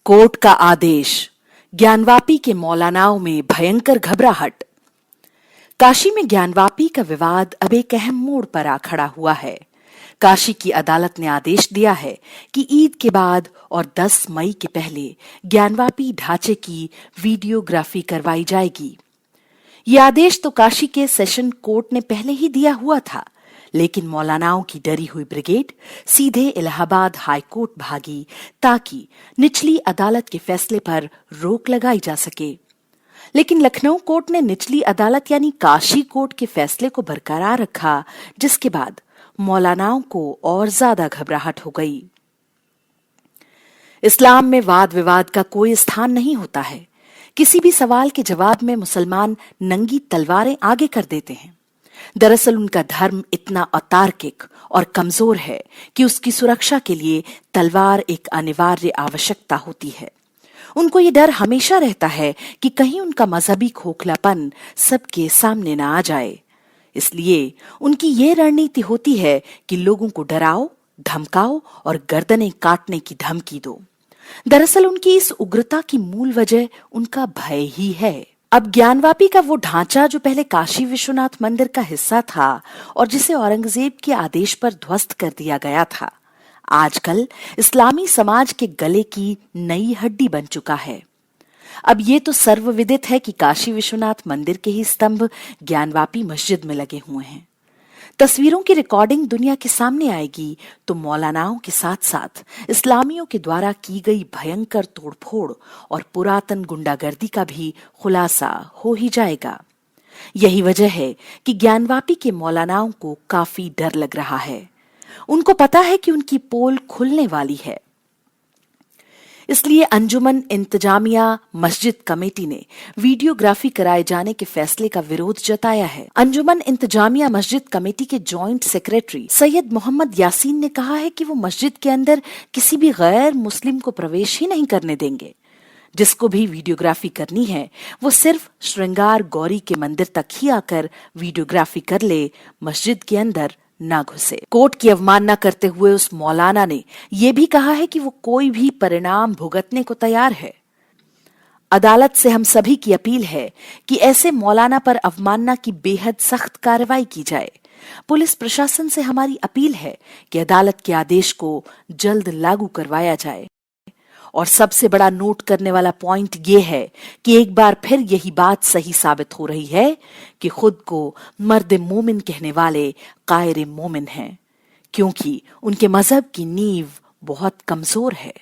Court का आदेश, ज्ञानवापी के मौलानाओं में भयंकर घबराहट। काशी में ज्ञानवापी का विवाद अब एक अहम मोड़ पर आ खड़ा हुआ है। काशी की अदालत ने आदेश दिया है कि ईद के बाद और 10 मई के पहले ज्ञानवापी ढांचे की वीडियोग्राफी करवाई जाएगी। ये आदेश तो काशी के सेशन कोर्ट ने पहले ही दिया हुआ था, लेकिन मौलानाओं की डरी हुई ब्रिगेड सीधे इलाहाबाद हाई कोर्ट भागी ताकि निचली अदालत के फैसले पर रोक लगाई जा सके। लेकिन लखनऊ कोर्ट ने निचली अदालत यानी काशी कोर्ट के फैसले को बरकरार रखा, जिसके बाद मौलानाओं को और ज्यादा घबराहट हो गई। इस्लाम में वाद विवाद का कोई स्थान नहीं होता है। किसी भी सवाल के जवाब में मुसलमान नंगी तलवारें आगे कर देते हैं। दरअसल उनका धर्म इतना अतार्किक और कमजोर है कि उसकी सुरक्षा के लिए तलवार एक अनिवार्य आवश्यकता होती है। उनको ये डर हमेशा रहता है कि कहीं उनका मजहबी खोखलापन सबके सामने ना आ जाए। इसलिए उनकी ये रणनीति होती है कि लोगों को डराओ, धमकाओ और गर्दनें काटने की धमकी दो। दरअसल उनकी इस उग्रता की मूल वजह उनका भय ही है। अब ज्ञानवापी का वो ढांचा जो पहले काशी विश्वनाथ मंदिर का हिस्सा था और जिसे औरंगजेब के आदेश पर ध्वस्त कर दिया गया था, आजकल इस्लामी समाज के गले की नई हड्डी बन चुका है। अब ये तो सर्वविदित है कि काशी विश्वनाथ मंदिर के ही स्तंभ ज्ञानवापी मस्जिद में लगे हुए हैं। तस्वीरों की रिकॉर्डिंग दुनिया के सामने आएगी तो मौलानाओं के साथ साथ इस्लामियों के द्वारा की गई भयंकर तोड़फोड़ और पुरातन गुंडागर्दी का भी खुलासा हो ही जाएगा। यही वजह है कि ज्ञानवापी के मौलानाओं को काफी डर लग रहा है। उनको पता है कि उनकी पोल खुलने वाली है। इसलिए अंजुमन इंतजामिया मस्जिद कमेटी ने वीडियोग्राफी कराए जाने के फैसले का विरोध जताया है। अंजुमन इंतजामिया मस्जिद कमेटी के जॉइंट सेक्रेटरी सैयद मोहम्मद यासीन ने कहा है कि वो मस्जिद के अंदर किसी भी गैर मुस्लिम को प्रवेश ही नहीं करने देंगे। जिसको भी वीडियोग्राफी करनी है वो सिर्फ श्रृंगार गौरी के मंदिर तक ही आकर वीडियोग्राफी कर ले, मस्जिद के अंदर ना घुसे। कोर्ट की अवमानना करते हुए उस मौलाना ने यह भी कहा है कि वो कोई भी परिणाम भुगतने को तैयार है। अदालत से हम सभी की अपील है कि ऐसे मौलाना पर अवमानना की बेहद सख्त कार्रवाई की जाए। पुलिस प्रशासन से हमारी अपील है कि अदालत के आदेश को जल्द लागू करवाया जाए। और सबसे बड़ा नोट करने वाला पॉइंट ये है कि एक बार फिर यही बात सही साबित हो रही है कि खुद को मर्द मोमिन कहने वाले कायर मोमिन हैं, क्योंकि उनके मजहब की नींव बहुत कमजोर है।